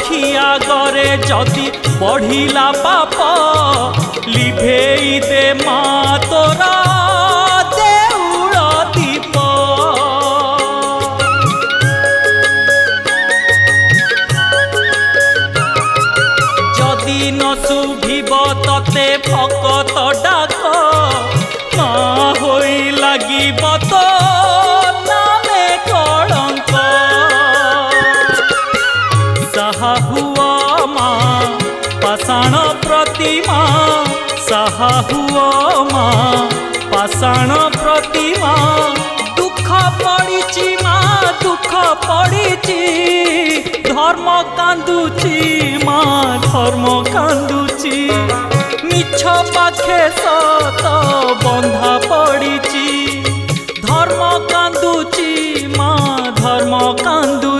आखि आगरे जदि बढ़िला पाप लिभेई दे माँ तोरा देउल दीप। जदि न शुभिब तते भकत डाक माँ होई लागिब तो नामे कलंक। साहा हुआ माँ पाषाण प्रतिमा, साहा हुआ माँ पाषाण प्रतिमा। दुख पड़िछि माँ दुख पड़िछि धर्म कांदुछि माँ धर्म कांदुछि। मिछ पाखे सत बंधा पड़िछि धर्म कांदुछि माँ धर्म कांदुछि।